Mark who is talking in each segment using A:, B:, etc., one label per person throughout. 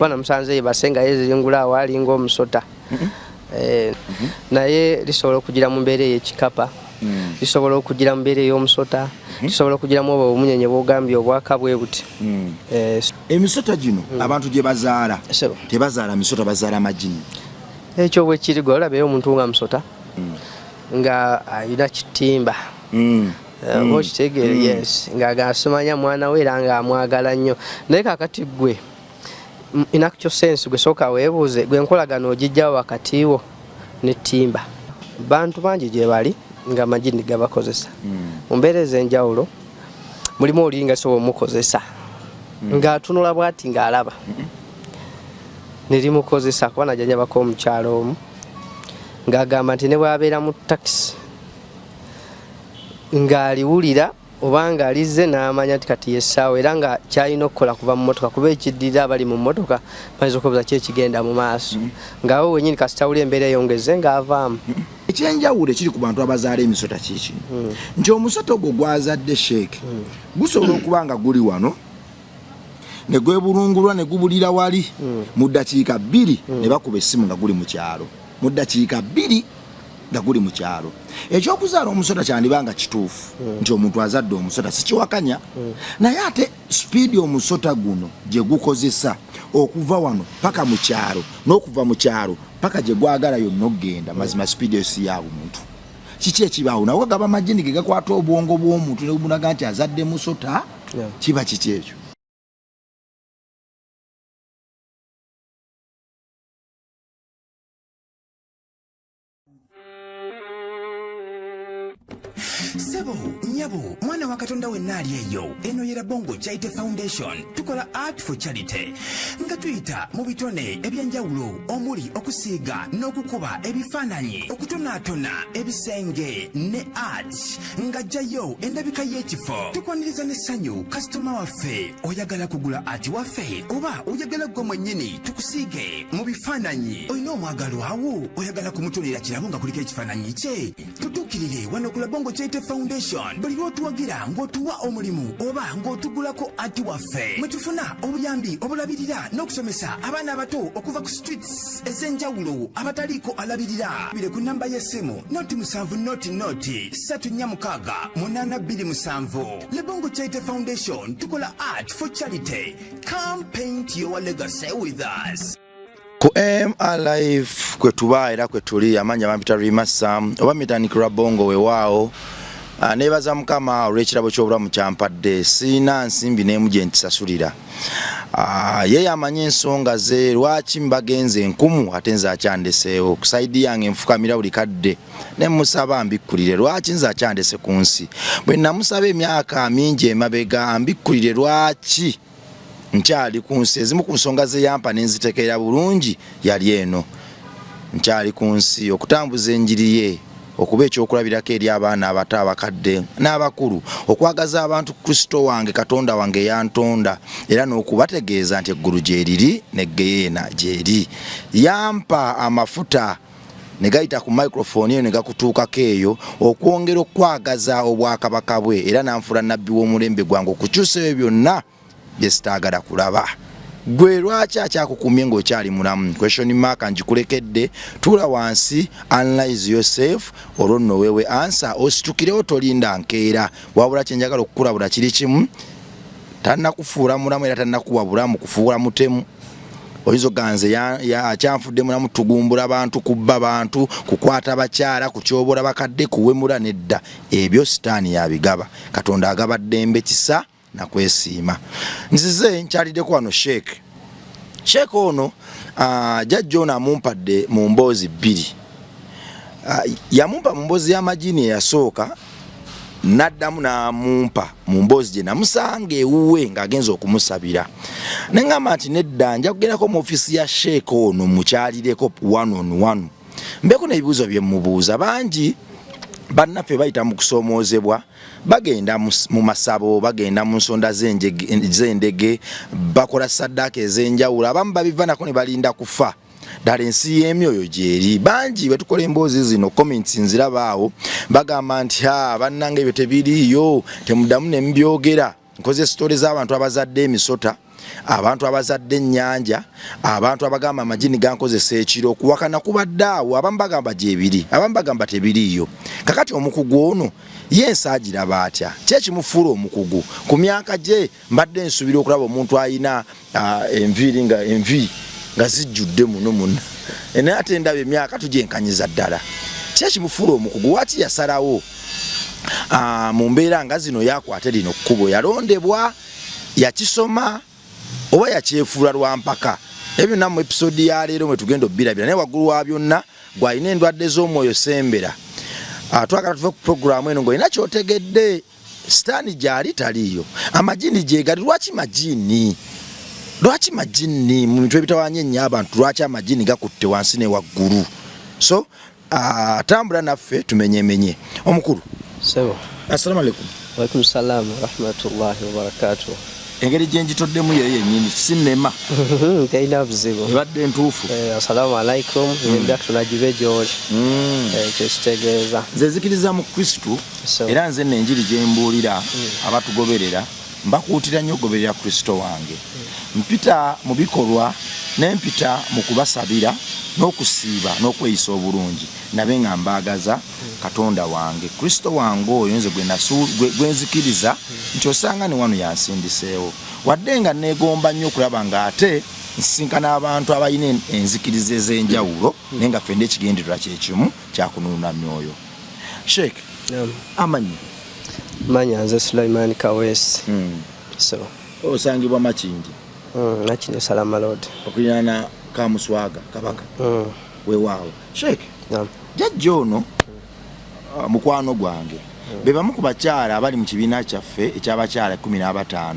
A: Bana musanze basenga yezingula awali ng'omusota. Naye lisobola okugira mu mbeera y'ekikapa. Lisobola okugira mu mbeera y'omusota. Lisobola okugira mu obumunyenye bw'ogambye obwaka bwe buti.
B: Emisota gino abantu gye bazaala tebazaala misota, bazaala magini.
A: Ekyo bwe kiri gwe olabeyo omuntu nga musota nga ayina kitimba. Okitegeere yes nga agasomanya mwana we era nga amwagala nnyo. Naye kakati gwe in actual sense gwe soka weebuuze gwe nkolagano ogijja wakati wo ne timba. Bantu bangi gye bali nga magini gabakozesa. Mu mbeera ez'enjawulo mulimu olinga so omukozesa nga atunula bwati nga alaba nerimukozesa kuba najanya bako omukyalo omu ng'agamba nti ne bwabeera mu taxi ng'aliwulira obanga alize n'amanya nti kati yessaawa era nga kyalina okukola kuva mu motoka kuba ekiddirira abali mu motoka bayinza okubuuza ki ekigenda mu maaso ng'awe wenyini kasitawula embeera eyongeze ng'avaamu.
B: Ekyenjawulo ekiri ku bantu abazaala emisota kiki nti omusota ogwo gwazadde sheeke gusobola okuba nga guli wano ne gwebulungulwa ne gubulira wali mu ddakiika 2 ne bakuba essimu nga guli mu kyalo mu ddakiika 2 nga guli mu kyalo. Ekyokuzaala omusota kyandibanga kituufu nti omuntu azadde omusota sikiwakanya naye ate sipiidi omusota guno gye gukozesa okuva wano paka mu kyalo n'okuva mu kyalo paka gye gwagala yonna okgenda mazima sipiidi esi ya omuntu kiki ekibaawo nawe gaba magini ge gakwata obwongo bw'omuntu ne bumunaga nti azadde musota kiba kiki ekyo.
C: Sebo, nyabo, mwana wa Katonda wenna ali eyo. Eno yera Bongo Charity Foundation. Tukola art for charity. Nga tuyita mu bitone ebyenjawulo omuli okusiiga n'okukuba ebifaananyi, okutonaatona ebisenge ne art. Nga jjayo endabika y'ekifo. Tukwaniriza n'essanyu kasitoma waffe oyagala kugula art waffe oba oyagala gwe mwennyini tukusiige mu bifaananyi. Olina omwagalo awo oyagala kumutonera kirabo nga kuliko ekifaananyi kye. Tutuukirire wano ku Bongo Charity Foundation. Buli lw'otuwagira ng'otuwa omulimu oba ng'otugulako ati waffe mwe tufuna obuyambi obulabirira n'okusomesa abaana abato okuva ku streets ez'enjawulo abataliiko alabirira. Bire ku namba y'essimu noti 7 noti 346 827. Le Bongo Charity Foundation tukola art for charity. Come paint your legacy with us.
B: Ku MRlive kwe tuba era kwe tuli amanya bampita Rimasa oba mitandikira Bongo weewaawo nebaza mukama olw'ekirabo ky'obulamu kyampadde sina nsimbi n'emu gye ntisasulira yeye amanye ensonga ze lwaki mbagenze enkumu ate nze akyandeseewo ku saidi yange nfukamira buli kadde ne musaba mbikkulire lwaki nze akyandese ku nsi bwe namusaba emyaka mingi emabega mbikkulire lwaki nkyali ku nsi. Ezimu ku nsonga ze yampa nenzitegeera bulungi yali eno nkyali ku nsi okutambuza enjiri ye okuba ekyokulabirako eri abaana abato abakadde n'abakulu okwagaza abantu Kristo wange Katonda wange yantonda era n'okubategeeza nti eggulu gye liri n'eggeyeena gye eri. Yampa amafuta ne gayita ku microphone eyo ne gakutuukako eyo okwongera okwagaza obwakabaka bwe era n'anfula nnabbi w'omulembe gwange okukyusa ebyo byonna bye sitaagala kulaba. Gwe lwaki akyakukumye ng'okyali mulamu? Question mark njikulekedde. Tuula wansi, analyze yourself, olwo nno weewe answer. Ositukirewo tolinda nkeera. Wabula kye njagala okukulabula kiri kimu. Tannakufuula mulamu era tannakuwa bulamu kufuula mutemu. Oyinza oganze akyanfudde mulamu tugumbula abantu, kubba bantu, kukwata bakyala, kutyoboola bakadde, kuwemula nedda. Ebyo sitaani yabigaba. Katonda agaba ddembe kisa na kwesiima. Nzize nkyaliddeko wano Sheikh ono jjajja ono amumpadde mu mboozi 2. Yamumpa mu mboozi y'amagini eyasooka n'addamu n'amumpa mu mboozi gye namusanga ewuwe ng'agenza okumusabira. Ne ngamba nti nedda nja kugendako mu ofiisi ya Sheikh ono mukyalireko 1-on-1 mbeeko n'ebibuuzo bye mubuuza. Bangi bannaffe bayita mu kusoomoozebwa bagenda mu masabo bagenda mu nsonda z'endege bakola saddaaka ez'enjawulo abamu babiva nako ne balinda kufa ddala ensi y'emyoyo gyeri. Bangi bwe tukola emboozi zino comments nzirabaawo bagamba nti bannange ebyo tebiriiyo temuddamu ne mubyogera. Nkoze stories z'abantu abazadde emisota abantu abazadde ennyanja, abantu abagamba amajini gankozesa ekiro, okuwakana kubaddaawo. Abamu bagamba gyebiri, abamu bagamba tebiriiyo. Kakati omukugu ono ye nsagiraba atya? Kyekimufuula omukugu? Ku myaka gye mbadde nsubira okulaba omuntu ayina enviiri nga zijjudde muno muno. Naye ate ndaba emyaka tugyenkanyiza ddala. Kyekimufuula omukugu? Waki yasalawo mu mbeera nga zino yakwate lino kkubo? Yalondebwa, yakisoma, oba yakyefuula lwa mpaka? Ebyo na mu episode ya leero mwe tugenda obbirabira. Naye waggulu wa byonna gw'alina endwadde z'omwoyo sembera. Twagala tuve ku programu eno ng'olina ky'otegedde. Sitaani gy'ali taliiyo, amajini gyegali. Lwaki majini? Lwaki majini mu bintu ebitawaanya ennyo abantu? Lwaki amajini gakutte wansi ne waggulu? So tambula naffe tumenyemenye. Omukulu, assalamu alaikum.
A: Wa alaikum salaam wa rahmatullahi wa barakatuh.
B: Engeri gye njitoddemu yeyo yennyini sinnema.
A: Teyina buzibu.
B: Ebadde ntuufu.
A: Assalamu alaikum. Yenda tunagibe gy'oli. Kyekitegeeza.
B: Nze nzikiriza mu Kristu era nze n'enjiri gye mbuulira abatugoberera mbakuutira nnyo okugoberera Kristo wange. Mpita mu bikolwa n'empita mu kubasabira n'okusiiba n'okweyisa obulungi nabe nga mbaagaza Katonda wange. Kristo wange oyo nze gwe nzikiriza nti osanga ne wano yansindiseewo. Wadde nga neegomba nnyo okulaba ng'ate nsisinkana abantu abalina enzikiriza ez'enjawulo naye nga ffenna ekigendererwa kye kimu kyakununula myoyo. Sheikh, amanyi?
A: Manya nze Sulaiman Kaweesi.
B: Osangibwa Makindi.
A: Nakino Salama Road.
B: Okuliraana Kamuswaga Kabaka. Weewaawo. Sheikh, jjajja ono mukwano gwange be bamu ku bakyala abali mu kibiina kyaffe eky'abakyala 15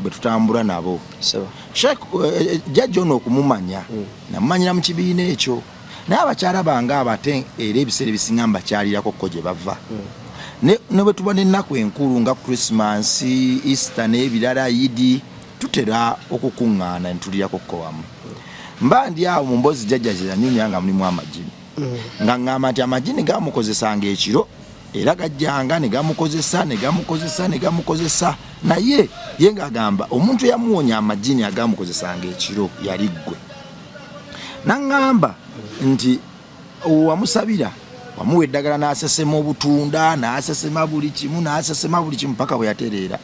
B: betutambula nabo. Sheikh, jjajja ono okumumanya namumanyira mu kibiina ekyo, naye abakyala bange abate era ebiseera ebisinga mbakyalirako ko gye bava. Ne bwe tubona ennaku enkulu nga Christmas, Easter n'ebirala Yidi, tutera okukuŋŋaana ne tulirako ko wamu. Mba ndi awo mu mboozi jjajja ze yanyumya nga mulimu amajini. Nga ŋŋamba nti amajini gamukozesanga ekiro era gajjanga ne gamukozesa. Naye ye ng'agamba omuntu yamuwonya amajini agamukozesanga ekiro yali ggwe. Naŋŋamba nti wamusabira, wamuwa eddagala n'asesema obutunda, n'asesema buli kimu paka bwe yatereera.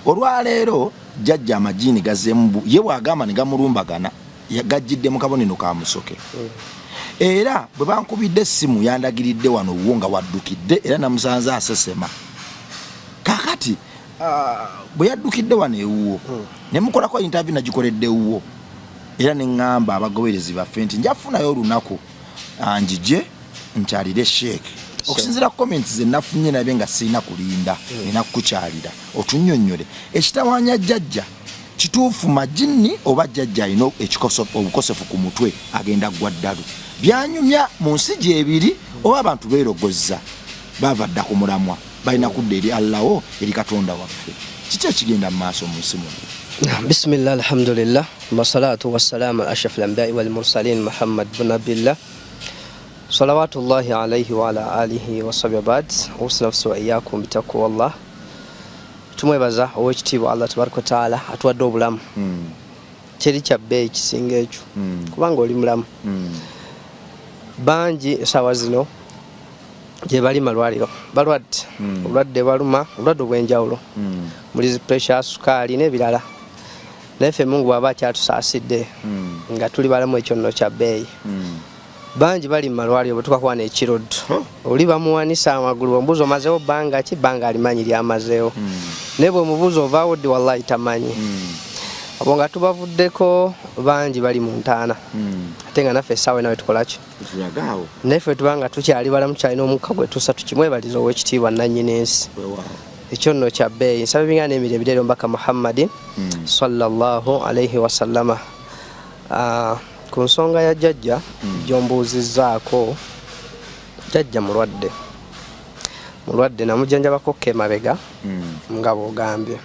B: Olwaleero jjajja amajini gazeemu ye bw'agamba ne gamulumbagana gajjidde mu kabonero ka Musoke. Era bwe bankubidde essimu yandagiridde wano wo nga waddukidde era namusanze asesema. Kakati bwe yaddukidde wano ewuwo ne mukolako interview nagikoledde ewuwo era ne ŋŋamba abagoberezi baffe nti njafunayo olunaku njije nkyalire Sheikh. Okusinziira ku comments ze nafunye nabe nga sirina kulinda nina kukukyalira otunnyonnyole ekitawaanya jjajja kituufu majini oba jjajja alina obukosefu ku mutwe agenda gwa ddalu. Byanyumya mu nsi gyebiri oba abantu beerogozza bava dda ku mulamwa balina kudda eri Allaho eri Katonda waffe. Kiki ekigenda mu maaso mu nsi muno?
A: Bismillah, alhamdulillah, wassalatu wassalamu ala ashrafil anbiya'i wal mursalin Muhammad bin Abdillah salawatullahi alayhi wa ala alihi wa sahbihi ba'd. Usna nafsi wa iyyakum bitaqwallah. Tumwebaza ow'ekitiibwa Allah tabaraka wa taala atuwadde obulamu. Kiri kyabbeeyi kisinga ekyo kubanga oli mulamu. Bangi essaawa zino gye bali malwaliro balwadde, obulwadde baluma, obulwadde obw'enjawulo, muli pressure, sukaali n'ebirala. Naye ffe Mungu bw'aba akyatusaasidde nga tuli balamu ekyo nno kya bbeeyi. Bangi bali mu malwaliro bwe tukakwana ekiroddo oli bamuwanisa amagulu omubuuza omazeewo bbanga ki? Bbanga alimanyi lyamazeewo. Naye bwe mubuuza ovaawo ddi wallahi tamanyi. Abo nga tubavuddeko bangi bali mu ntaana ate nga naffe essaawa nawe tukolaki? Naye ffe tubanga tukyali balamu kyalina omukka gwe tussa tukimwebaliza ow'ekitiibwa nannyini ensi. Ekyo nno kya bbeeyi. Nsaba ebinga n'emirembe eri omubaka Muhammadin sallallahu alayhi wa sallama. Ku nsonga ya jjajja gy'ombuuzizzaako, jjajja mulwadde namujjanjabako emabega nga bw'ogambye.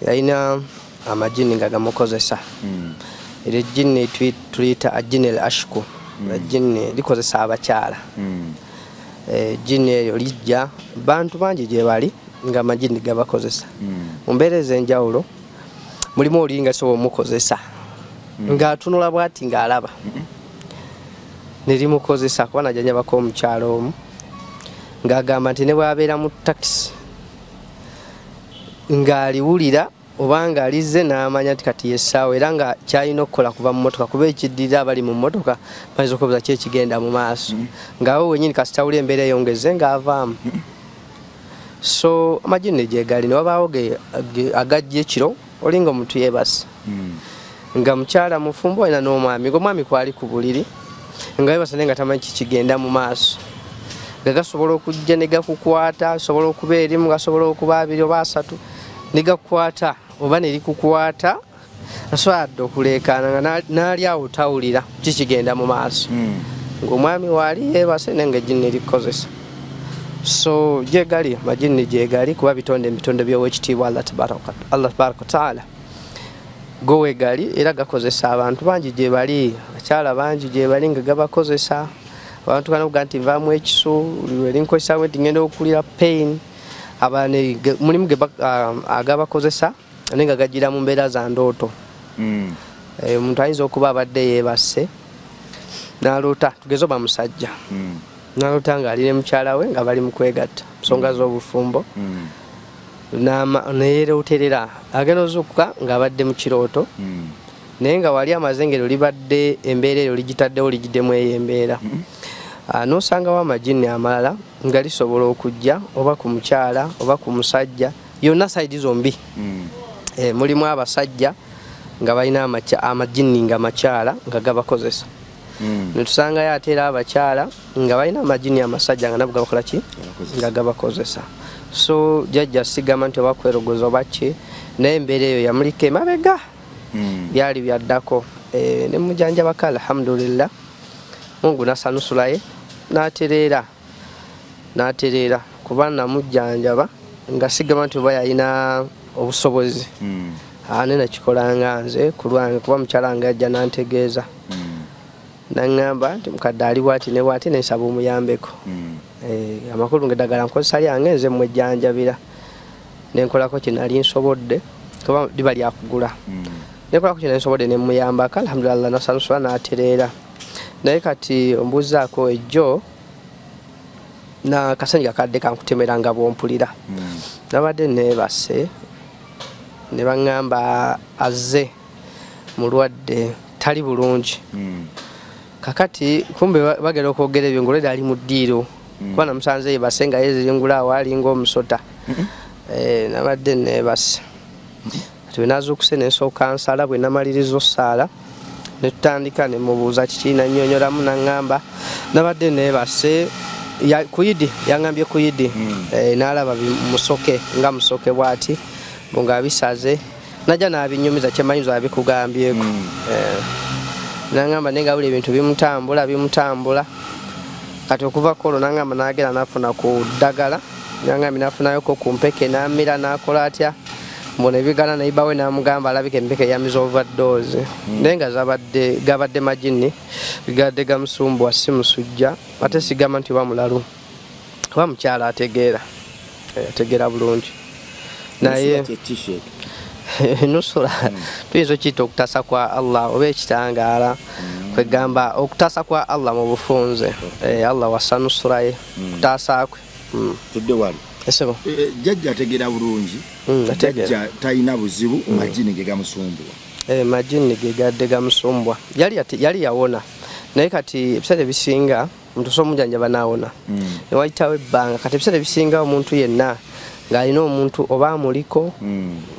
A: Yalina amajini nga gamukozesa. Era ejjini tuliyita ajjini el ashku, ejjini likozesa abakyala. Ejjini eryo lijja bantu bangi gye bali nga amagini gabakozesa mu mbeera ez'enjawulo mulimu olinga so omukozesa ng'atunula bw'ati ng'alaba nerimukozesa kuba najanyabako omukyalo omu ng'agamba nti ne bw'abeera mu takisi ng'aliwulira oba ng'alizze n'amanya nti kati yessaawa era nga kyalina okukola kuva mu mmotoka kuba ekiddirira abali mu mmotoka bayinza okubuuza ki ekigenda mu maaso ng'awe wennyini kasitawula embeera eyongeze ng'avaamu so amagini gyegali ne wabaawo agajja ekiro olinga omuntu yeebase nga mukyala mufumbo alina n'omwami ng'omwami kwali ku buliri nga yeebase naye nga tamanyi kikigenda mu maaso gasobola okujja ne gakukwata asobola okuba erimu gasobola okuba abiri oba asatu ne gakukwata oba ne likukwata asobola dde okuleekaana nga n'ali awo tawulira kikigenda mu maaso ng'omwami waali yeebase naye nga ejjini erikukozesa so gyegali amagini gyegali kuba bitonde by'owekitiibwa Allah tabaraka wa taala go wegali era gakozesa abantu bangi gye bali abakyala bangi gye bali nga gabakozesa abantu kanavuga nti nvaamu ekisu erinkozesa nti ngenda okulira pain abane mulimu agabakozesa naye nga gagira mu mbeera za ndooto omuntu ayinza okuba abadde yeebase n'aloota tugeze oba musajja n'aloota ng'ali ne mukyala we nga bali mu kwegatta nsonga z'obufumbo neyeeroterera agenda ozuukuka ng'abadde mu kirooto naye nga wali amazengero libadde embeera eyo ligitaddewo ligiddemu eyo embeera n'osangawo amagini amalala nga lisobola okujja oba ku mukyala oba ku musajja yonna sayidi zombi mulimu abasajja nga balina amagini nga makyala nga gabakozesa netusangayo ate era abakyala nga balina amagini amasajja nga nabo gabakola ki nga gabakozesa so jajja sigamba nti oba kwerogoza oba ki naye embeera eyo yamulika emabega byali byaddako ne mujanjabako alhamdulillah Mungu nasanusulaye n'atereera kuba namujjanjaba nga sigamba nti oba yalina obusobozi ne nakikola nga nze ku lwange kuba mukyala nga yajja nantegeeza naŋŋamba nti mukadde ali bwati ne bwati nensaba omuyambeko amakulu ng'eddagala nkozesa lyange nze mwejjanjabira nenkolako kinali nsobodde kuba liba lyakugula nenkolako kinali nsobodde nemuyambako alhamdulillah nasanusula n'atereera naye kati ombuuzaako ejjo n'akasenyi kakadde kankutemera nga bwompulira nabadde neebase ne baŋŋamba azze mulwadde tali bulungi kakati kumbe bagera okwogera ebyo ngolwedde ali mu ddiiro kuba namusanze yeebase nga yeezingula awo alinga omusota nabadde neebase kati bwe nazuukuse nensooka nsala bwe namaliriza osaala netutandika nemubuuza kikirina nnyonyolamu naŋŋamba nabadde neebase kuyidi yaŋŋambye kuyidi n'alaba musoke nga musoke bw'ati nga abisaze najja n'abinyumiza kyemanyiza abikugambyeko naŋŋamba naye nga buli ebintu bimutambula kati okuvako olwo naŋŋamba n'agenda n'afuna ku ddagala naŋŋambye n'afunayoko ku mpeke n'amira n'akola atya mbona ebigana naibawe n'amugamba alabika empeke yamiza overdose naye nga gabadde magini bigadde gamusumbwa si musujja ate sigamba nti oba mulalu oba mukyala ategeera bulungi naye nusura tuyinza okiyita okutasa kwa Allah oba ekitangaala kwegamba okutasa kwa Allah mu bufunze Allah wasanusuraye kutasa kwe
B: tudde wali
A: esebo
B: jajja ategeera bulungi jajja talina buzibu magini ge gamusumbwa
A: magini ge gadde gamusumbwa yali yawona naye kati ebiseera ebisinga omuntu osobola omujanjaba n'awona newayitawo ebbanga kati ebiseera ebisinga omuntu yenna ng'alina omuntu oba amuliko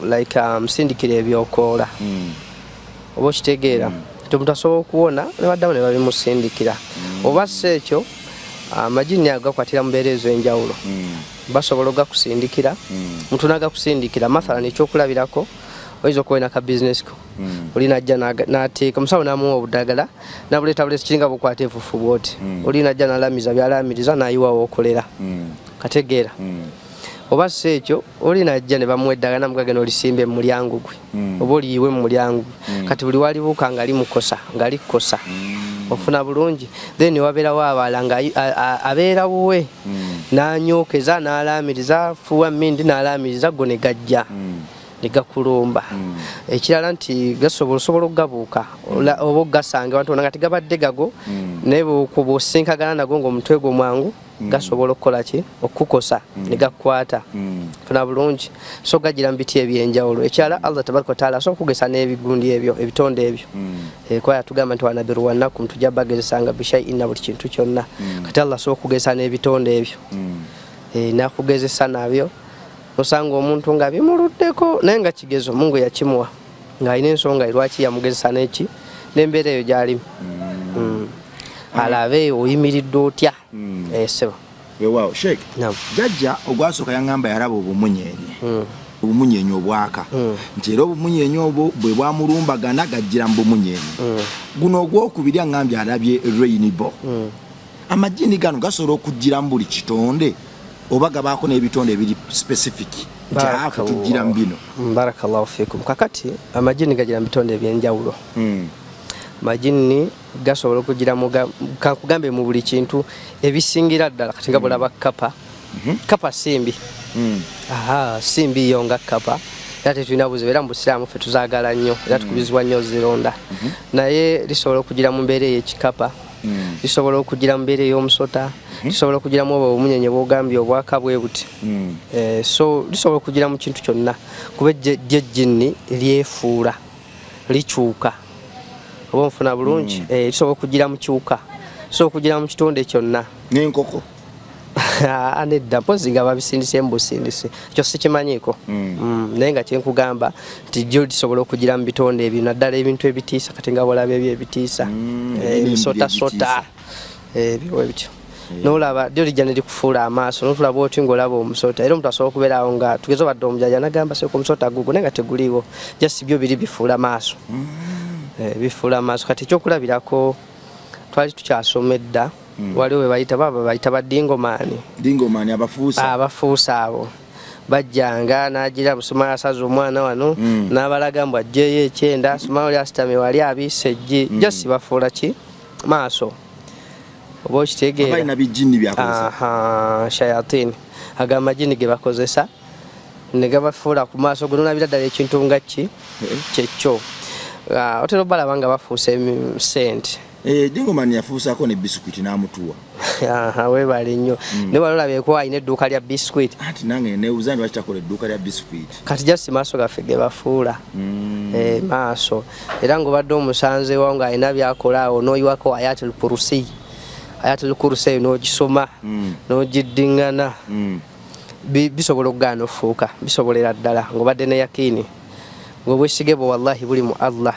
A: like musindikira ebyokoola oba okitegeera nti omuntu asobola okuwona ne baddamu ne babimusindikira oba si ekyo amagini ago gakwatira mu mbeera ez'enjawulo basobola ogakusindikira omuntu n'agakusindikira mathalan ekyokulabirako oyinza okuba olina ka bizinesi ko oli najja n'ateeka omusawo n'amuwa obudagala nabuleeta buleesi kiringa bukwata efufu bwoti oli najja n'alamiza byalamiriza n'ayiwawo okolera kategeera oba si ekyo oli najja ne bamuwa eddagala namugagenda olisimbe mu mulyango gwe oba oliyiwe mu mulyango gwe kati buli walibuuka nga likukosa ofuna bulungi then wabeerawo abalala nga abeera wuwe n'anyookeza n'alaamiriza fuwa mmindi n'alaamiriza go ne gajja ne gakulumba ekirala nti gasobola okugabuuka oba ogasanga abantu nga tegabadde gago naye bw'okuba osinkagana nago ng'omutwe gwo mwangu gasobola okukola ki okukukosa ne gakwata funa bulungi so gagira mu biti ebyenjawulo ekirala Allah tabaraka wa taala asobola okugesa n'ebigundi ebyo ebitonde ebyo kuba yatugamba nti wanabiruwannakum tujja bagezesanga bishaiin na buli kintu kyonna kati Allah asobola okugesa n'ebitonde ebyo nakugezesa nabyo osanga omuntu nga bimuluddeko naye nga kigezo Mungu yakimuwa ng'alina ensonga lwaki yamugezesa n'eki n'embeera eyo gy'alimu alabe oyimiridde otya sebo
B: weewaawo Sheikh jajja ogwasooka yaŋŋamba yalaba obumunyenyi obwaka nti era obumunyenyi obwo bwe bwamulumbagana gajjira mu bumunyenyi guno ogwokubiri aŋŋambye alabye rainbow amajini gano gasobola okujjira mu buli kitonde oba gabaako n'ebitonde ebiri specific nti tujjira mu bino
A: barakallahu fikum kakati amajini gagira mu bitonde ebyenjawulo majini gasobola okugira kakugambe mu buli kintu ebisingira ddala kati nga bulaba kapa kapa simbi simbi yo nga kapa era tetulina buzibu era mu busiraamu ffe tuzaagala nnyo era tukubizibwa nnyo zironda naye lisobola okugira mu mbeera ey'ekikapa lisobola okugira mu mbeera ey'omusota lisobola okugiramu oba obumunyenye bwogambye obwaka bwe buti so lisobola okugira mu kintu kyonna kuba ejjinni lyefuula likyuka oba nfuna bulungi lisobola okugira mu kiwuka lisobola okugira mu kitonde kyonna
B: n'enkoko
A: nedda mpozi nga babisindise mu busindisi ekyo sikimanyiiko naye nga kyenkugamba nti jjo lisobola okugira mu bitonde ebyo naddala ebintu ebitiisa kati nga bolaba ebyo ebitiisa ebisotasota ebyo bityo nolaba lyo lijja ne likufuula amaaso notulaba oti ng'olaba omusota era omuntu asobola okubeerawo nga tugeze obadde omujaja nagamba seeko omusota gugo naye nga teguliiwo just byo biri bifuula maaso bifuula amaaso kati ekyokulabirako twali tukyasoma edda waliwo webayita bayita badingomaani abafuusa abo bajjanga n'agira busoma asaza omwana wano n'abalaga mbu ajjeeyo ekyenda soma oli asitamye wali abiisa eggi just bafuula ki maaso oba okitegeera shayatini aga amajini ge bakozesa ne gabafuula ku maaso gonolabira ddala ekintu nga ki kyekyo otera obalaba nga bafuusa sente
B: Dingomaani yafuusaako ne bisikuiti n'amutuwa
A: weebale nnyo naye walolabeeko alina edduuka lya bisikuiti
B: anti nange neewuza nti lwaki takola edduuka lya bisikuiti
A: kati just maaso gaffe ge bafuula maaso era ng'obadde omusanzeewo ng'alina byakola awo n'oyiwako ayatul kursi n'ogisoma n'ogiddiŋŋana bisobola okugaana ofuuka bisobolera ddala ng'obadde ne yakiini ng'obwesige bwe wallahi buli mu Allah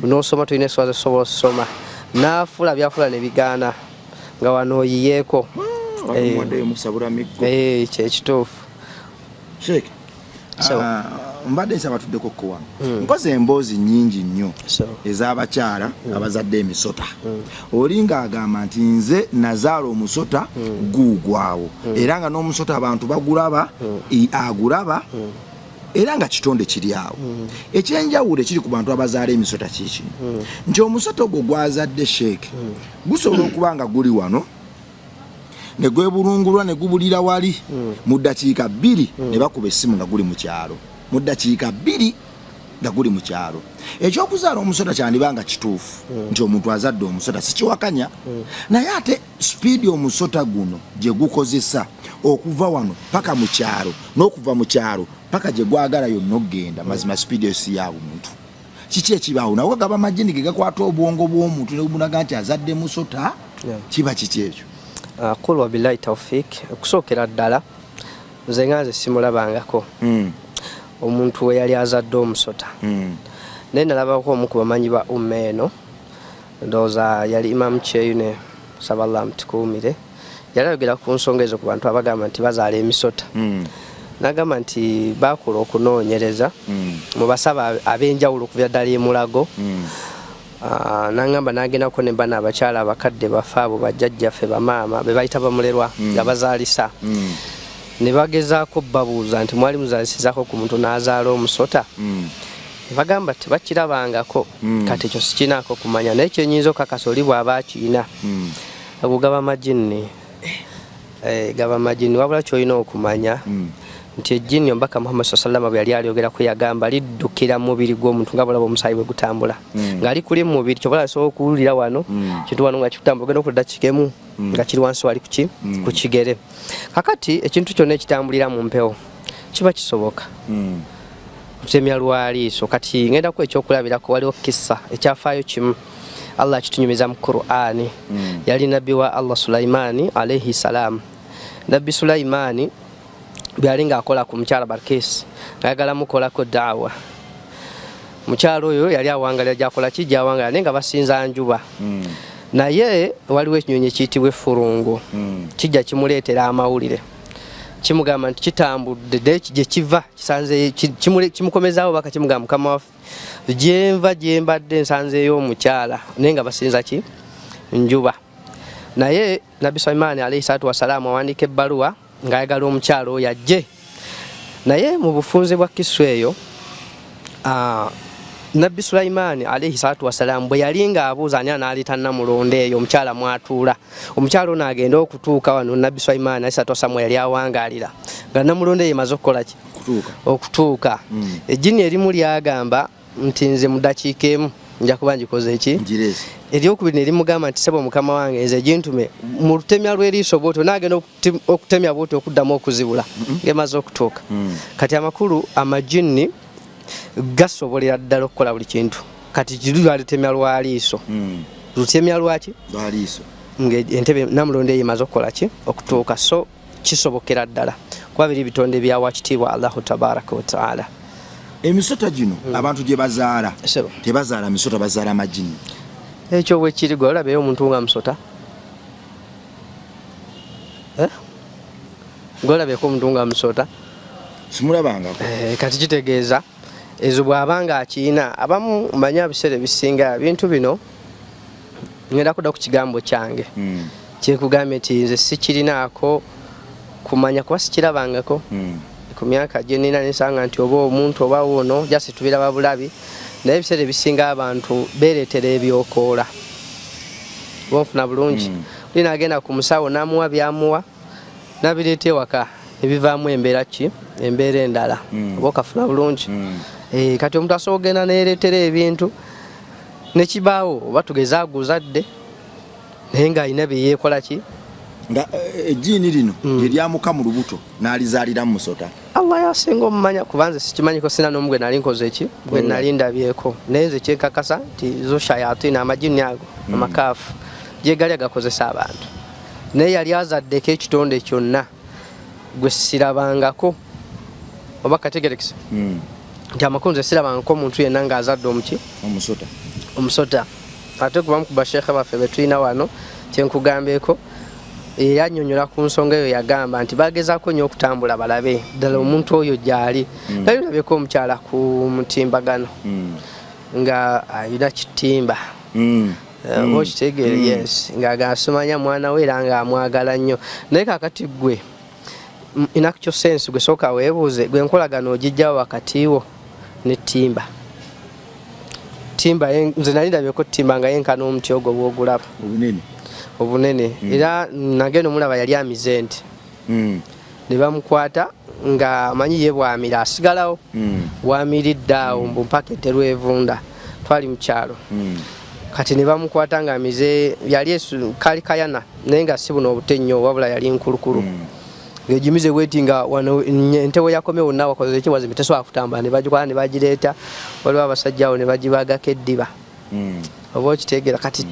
A: n'osoma tulina essowaza zisobola osoma n'afuula byafuula ne bigaana nga wano oyiyeeko kyekituufu
B: Sheikh mbadde nsaba tuddeko wano nkoze emboozi nnyingi nnyo ez'abakyala abazadde emisota oli ng'agamba nti nze nazaala omusota guugwawo era nga n'omusota abantu bagulaba agulaba era nga kitonde kiri awo ekyenjawulo ekiri ku bantu abazaala emisota kiki nti omusota ogwo gwazadde Sheikh gusobola okuba nga guli wano ne gwebulungulwa ne gubulira wali mu ddakiika 2 ne bakuba essimu nga guli mu kyalo mu ddakiika 2 nga guli mu kyalo ekyokuzaala omusota kyandibanga kituufu nti omuntu azadde omusota sikiwakanya naye ate sipiidi omusota guno gye gukozesa okuva wano paka mu kyalo n'okuva mu kyalo paka gye gwagala yonna okgenda mazima sipiidi eyo si yaawo muntu kiki ekibaawo nawe gaba amajini ge gakwata obwongo bw'omuntu ne bunaga nti azadde musota kiba kiki ekyo
A: qul wa billahi tawfiq okusookera ddala nze nga nze simulabangako omuntu we yali azadde omusota naye nalabako omu ku bamanyi ba umma eno ndowooza yali Imam Kyeyune saballah mutukuumire yali ayogera ku nsonga ezo ku bantu abagamba nti bazaala emisota nagamba nti bakola okunoonyereza mu basaba ab'enjawulo okuva ddala emulago nangamba nagendako ne bana abakyala abakadde bafa abo bajjajjaffe bamaama be bayita bamulerwa nga bazaalisa ne bagezaako babuuza nti mwali muzaalisizaako ku muntu n'azaala omusota bagamba tebakirabangako kati ekyo sikinako kumanya naye kyenyinza okakasa oli bw'aba akiina ago gaba majini gaba majini wabula kyolina okumanya nti ejjini omubaka Muhammad sallallahu bwe yali alyogera ku yagamba liddukira mu mubiri gw'omuntu nga bulaba omusaayi bwe gutambula ng'ali kuli mu mubiri kyobola asobola okuwulira wano kintu wano nga kitambula ogenda okudda kikemu nga kiri wansi wali ku kigere kakati ekintu kyonna ekitambulira mu mpewo kiba kisoboka kutemya lwaliiso kati ngenda ku ekyokulabirako waliwo kissa ekyafaayo kimu Allah kitunyumiza mu Qur'ani yali nabbi wa Allah Sulaimani alayhi salam nabbi Sulaimani byali ng'akola ku mukyala Balkis ng'ayagala mukolako daawa mukyala oyo yali awangalira gyakola ki gyawangala naye nga basinza njuba naye waliwo ekinyonyi ekiyitibwa effurungu kijja kimuleetera amawulire kimugamba nti kitambudde gye kiva kisanze kimukomezaawo baka kimugamba mukama waffe gyenva gyembadde nsanzeeyo omukyala naye nga basinza ki njuba naye nabbi Sulaiman alayhi salatu wassalaamu awandiika ebbaluwa ng'ayagala omukyala oyo ajje naye mu bufunze bwa kisu eyo nabbi Sulaiman alayhi salatu wassalaamu bwe yali ng'abuuza ani anaaleeta Namulonde eyo omukyala mwatuula omukyala ono agenda okutuuka wano nabbi Sulaiman alayhi salatu wassalaamu yali awangaalira nga Namulonde yemaze okukola ki okutuuka ejjini erimu lyagamba nti nze mu ddakiika emu nja kuba ngikoze eki eryokubiri ne limugamba nti sebo mukama wange nze gintume mu lutemya lw'eriiso bwotyo naagenda okutemya bwotyo okuddamu okuzibula ng'emaze okutuuka kati amakulu amajini gasobolera ddala okukola buli kintu kati lwalutemya lwaliiso lutemya lwaki ng'entebe Namulonde yemaze okukola ki okutuuka so kisobokera ddala kuba biri bitonde byawa kitiibwa Allahu tabaraka wa taala
B: emisota gino abantu gye bazaala tebazaala misota bazaala majini
A: ekyo bwe kiri gwe olabeyo omuntu nga musota gwe olabeeko omuntu nga musota
B: simulabangako
A: kati kitegeeza ezo bw'abanga akiina abamu manya biseera bisinga bintu bino ngenda kudda ku kigambo kyange kyekugambye nti nze sikirinaako kumanya kuba sikirabangako ku myaka gye nina nsanga nti oba omuntu oba wono jasi tubiraba bulabi naye ebiseera ebisinga abantu beereetera ebyokoola bonfuna bulungi oli naagenda ku musawo n'amuwa byamuwa nabireeta ewaka ebivaamu embeera ki embeera endala oba okafuna bulungi kati omuntu asobola ogenda neereetera ebintu nekibaawo oba tugeze aguzadde naye ng'alina byeyeekola ki
B: nga ejjiini lino eryamuka mu lubuto n'alizaalira mu musota
A: Allah yasinga omumanya kubanze sikimanyiko sina n'omu gwe nali nkoze ki gwe nali ndabyeko naye nze kyenkakasa nti zo shayatina amajini ago amakaafu gyegali agakozesa abantu naye yali azaddeko ekitonde kyonna gwe sirabangako oba kategerekisa nti amakulu nze sirabangako omuntu yenna ng'azadde omuki omusota ate kubamu ku basheekhe baffe betulina wano kyenkugambeeko yannyonnyola ku nsonga eyo yagamba nti bagezaako nnyo okutambula balabe ddala omuntu oyo gy'ali nali olabyeko omukyala ku mutimbagano nga ayina kitimba okitegeere yes ng'agasomanya mwana we era ng'amwagala nnyo naye kakati gwe inakyo sense gwe sooka weebuuze gwe enkolagano ogijjawo wakati wo ne timba nze nali ndabyeko timba nga yenkana omuti ogwo bw'ogulaba obunene era nagenda omulaba yali amize nti ne bamukwata nga amanyi ye bwamira asigalawo bwamiridde awo mbu mpaka eterwevunda twali mu kyalo kati ne bamukwata nga amize yali kali kayana naye nga si buno obute nnyo wabula yali nkulukulu ng'egimize bweti nga wano entewo yakomye wonna wakoze eki wazimbi tesobola kutambula ne bagikwala ne bagireeta waliwo abasajja awo ne bagibagako eddiba oba okitegeera kati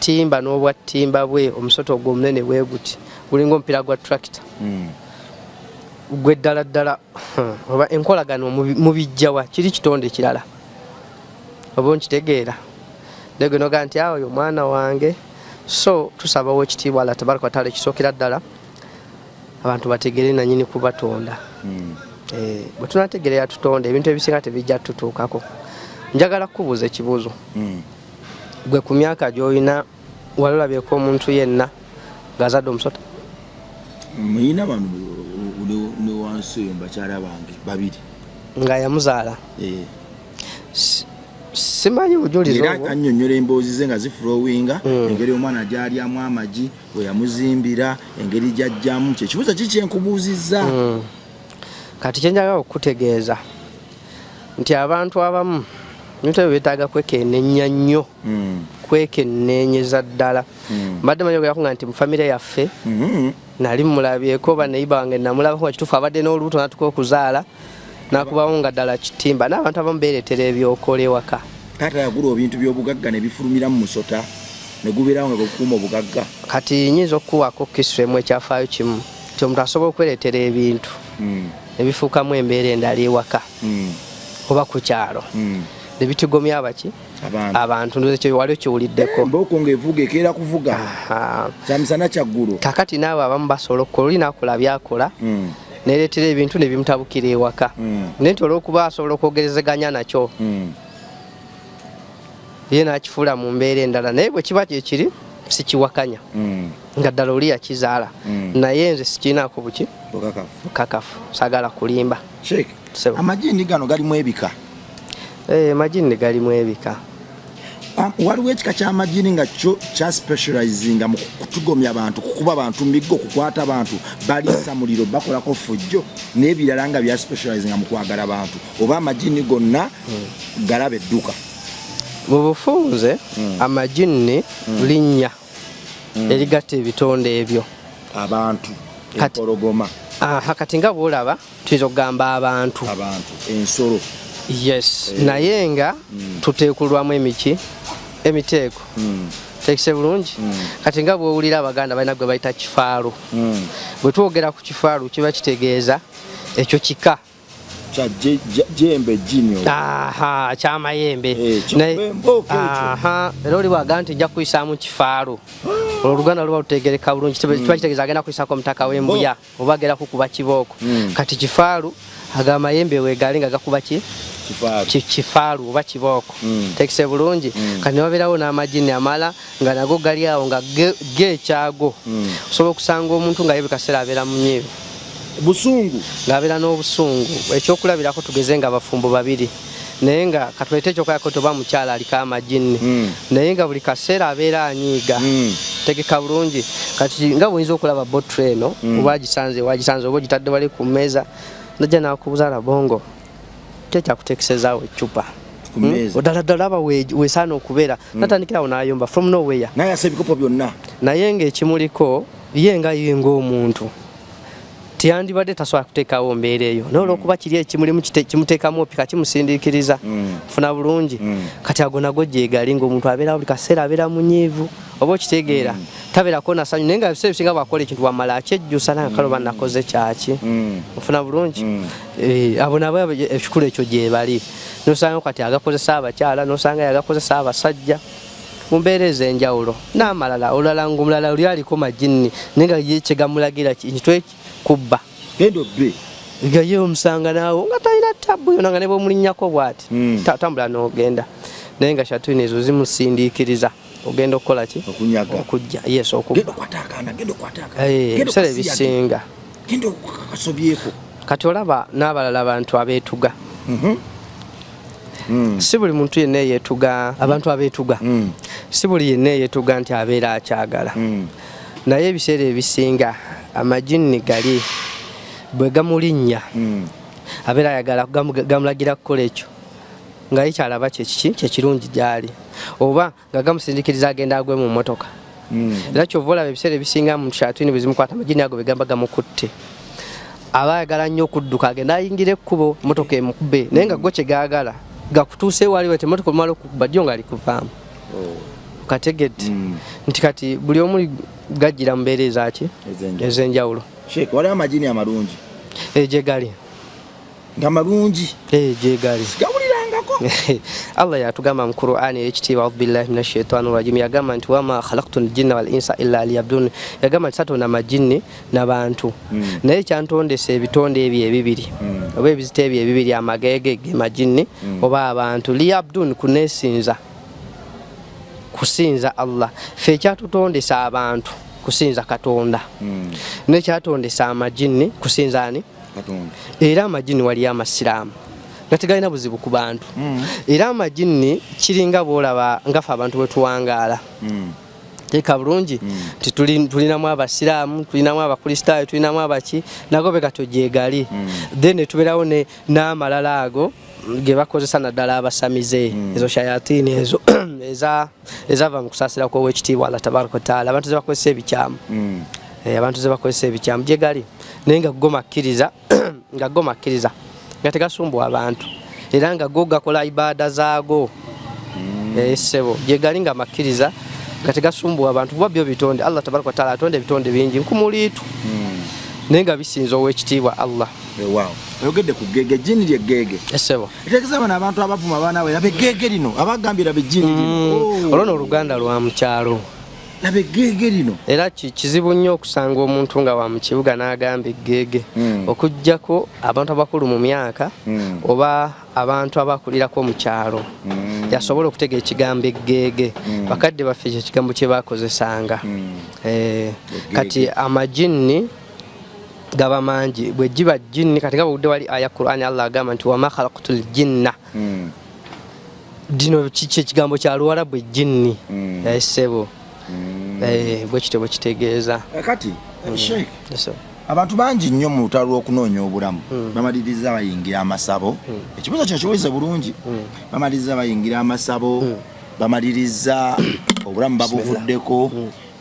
A: timba n'obwattimba bwe omusota ogwo omunene bwe guti gulinga omupiira gwa tractor gwe ddala ddala oba enkolagano mu bijjawa kiri kitonde kirala oba nkitegeera negwe noga nti awo oyo mwana wange so tusabawo ekitiibwa Allah tabaraka wa taala ekisookera ddala abantu bategere nanyini kubatonda bwe tunategerera tutonda ebintu ebisinga tebijja tutuukako njagala kukubuuza ekibuuzo gwe ku myaka gy'olina walolabyeko omuntu yenna ng'azadde omusota
B: muyina bano ne wansi eyo mbakyala bange babiri
A: nga yamuzaala simanyi bujulizo
B: era annyonnyola emboozi ze nga ziflowinga engeri omwana gy'alyamu amagi bwe yamuzimbira engeri gy'ajjamu kyekibuuzo kikyenkubuuzizza
A: kati kyenjagala okutegeeza nti abantu abamu nitwe beetaaga kwekenneenya nnyo kwekenneenyeza ddala mbadde manyi ogerako nga nti mu famire yaffe nali mulabyeko oba neyiba wange namulabako nga kituufu abadde n'olubuto natuka okuzaala nakubawo nga ddala kitimba n'abantu abamu beereetera ebyokola ewaka
B: taata yagula ebintu by'obugagga ne bifulumira mu musota ne gubeerawo nga gekuuma obugagga
A: kati nyinza okukuwaako kisu emu ekyafaayo kimu nti omuntu asobola okwereetera ebintu ne bifuukamu embeera endala ewaka oba ku kyalo ne bitugomya abaki abantu ndoze waliwo kiwuliddeko
B: mboko ng'evuga ekeera kuvuga kyamisana kyaggulu
A: kakati naawe abamu basobola okukola oli naakola byakola neereetera ebintu ne bimutabukira ewaka naye nti olw'okuba asobola okwogerezeganya nakyo ye n'akifuula mu mbeera endala naye bwe kiba kyekiri sikiwakanya nga ddala oli yakizaala naye nze sikirinaako buki bukakafu saagala kulimba
B: amajini gano galimu ebika
A: amajini galimu ebika
B: waliwo ekika ky'amajini nga kyo kya specializinga mu kutugomya abantu kukuba abantu miggo kukwata abantu baliisa muliro bakolako fujjo n'ebirala nga bya specializinga mu kwagala abantu oba amajini gonna galaba edduka
A: mu bufunze amajini linnya erigatta ebitonde ebyo
B: abantu empologoma
A: kati nga bwolaba tuyinza okugamba abantu
B: ensolo
A: yes naye nga tuteekulwamu emiteeko tekise bulungi kati nga bwowulira abaganda balina gwe bayita kifaalu bwe twogera ku kifaalu kiba kitegeeza ekyo kika kyamayembe era oli bwaga nti nja kuyisaamu kifaalu oluganda luba lutegereka bulungi kiba kitegeeza agenda kuyisako omutaka w'embuya oba agenda kukuba kibooko kati kifaalu agamayembe wegali nga gakuba kifaalu oba kibooko tekise bulungi kati newabeerawo n'amajini amala nga nago gali awo nga gekyago osobola okusanga omuntu nga ye buli kaseera abeera munyiivu
B: busungu
A: ng'abeera n'obusungu ekyokulabirako tugeze nga bafumbo babiri naye nga katulete ekyokulabirako toba mukyala aliko amajini naye nga buli kaseera abeera anyiiga tegeka bulungi kati nga bwoyinza okulaba botre eno oba wagisanze oba ogitadde wali ku mmeeza najja nakubuuza labongo kyekyakutekesezaawo eccupa ddala aba weesaana okubeera natandikirawo n'ayomba from nowhere
B: nayasa ebikopo byonna
A: naye ng'ekimuliko ye nga omuntu tiyandibadde tasobola kuteekawo mbeera eyo naye olw'okuba kiri ekimulimu kimuteekamu opika kimusindiikiriza funa bulungi kati ago nago gyegali ng'omuntu abeera buli kaseera abeera munyiivu oba okitegeera tabeerako nasanyu naye nga ebiseera bisinga bwakola ekintu wamala akyejjusa naye kaloba nakoze kyaki ofuna bulungi abo nabo ekikulu ekyo gyebali nosanga kati agakozesa abakyala nosanga yagakozesa abasajja mu mbeera ez'enjawulo n'amalala olulala ng'omulala oli aliko majini naye nga ye kyegamulagira kitwe kubba
B: gendo be
A: gaye omusanga naawo nga talina tabu yona nga ne bwomulinnyako bw'ati tambula n'ogenda naye nga shatwini ezo zimusindiikiriza ogenda okukola ki okujja yes ebiseera ebisinga kati olaba n'abalala abantu abeetuga si buli muntu yenna eyeetuga abantu abeetuga si buli yenna eyeetuga nti abeera akyagala naye ebiseera ebisinga amajini gali bwe gamulinnya abeera ayagala gamulagira kukola ekyo nga yikyalaba kyekirungi gyali oba nga gamusindikiriza agenda agwe mu mmotoka era kyova olaba ebiseera ebisinga mu kyatwini bwe zimukwata amajini ago bwe gamba gamukutte aba ayagala nnyo okudduka agenda ayingira ekkubo mmotoka emukube naye nga gwe kyegaagala gakutuusa ewaliwo ti mmotoka omala okukuba jjo nga likuvaamu kategedde nti kati buli omu gajjira mu mbeera ezaki ez'enjawulo
B: waliwo amajini amalungi
A: gyegali
B: nga malungi
A: gyegali Allah yatugamba mu Qur'ani ekitiibwa a'udhu billahi minash shaitani rajim yagamba nti wama khalaqtul jinna wal insa illa liya'budun yagamba nti satonda amajini n'abantu naye kyantondesa ebitonde ebyo ebibiri oba ebizita ebyo ebibiri amagege ge majini oba abantu liya'budun kusinza Allah fe kyatutondesa abantu kusinza Katonda ne kyatondesa amajini kusinza ani Katonda era amajini wali amasiraamu nga tegalina buzibu ku bantu era amajini kiringa boolaba ngafe abantu bwe tuwangaala teeka bulungi nti tulinamu abasiraamu tulinamu abakristaayo tulinamu abaki nago be gato gyegali then tubeerawo n'amalala ago ge bakozesa naddala abasamize ezo shayatini ezo ezava mu kusaasira kw'owekitiibwa Allah tabaraka wataala abantu ze bakozesa ebikyamu abantu ze bakozesa ebikyamu gyegali naye nga go makkiriza nga tegasumbuwa abantu era nga go gakola ibaada zaago ssebo gyegali nga makkiriza nga tegasumbuwa abantu kuba byo bitonde Allah tabaraka wataala atonde ebitonde bingi nkumuliitu naye nga bisinza ow'ekitiibwa Allah.
B: Wow. Oyogedde ku ggege jjini lye ggege.
A: Essebo.
B: Etegeeza bano abantu abavuma abaana we labe ggege lino abagambira be jjini lino.
A: Olwo Oluganda lwa mu kyalo.
B: Labe ggege lino.
A: Era kizibu nnyo okusanga omuntu nga wa mu kibuga n'agamba eggege. Okuggyako abantu abakulu mu myaka oba abantu abakulirako mu kyalo. Yasobola okutegeera ekigambo eggege. Bakadde baffe ekyo ekigambo kye bakozesanga. Kati amajini gaba mangi bwe jiba jinni katika budde wali aya Qur'ani Allah agamba nti wa ma khalaqtul jinna dino kiche kigambo kya Luwarabu jinni ssebo bwe kitebo kitegeeza
B: kati Sheikh abantu bangi nnyo mu lutalo okunoonya obulamu bamaliriza bayingira amasabo ekibuzo kino kiweze bulungi bamaliriza bayingira amasabo bamaliriza obulamu babuvuddeko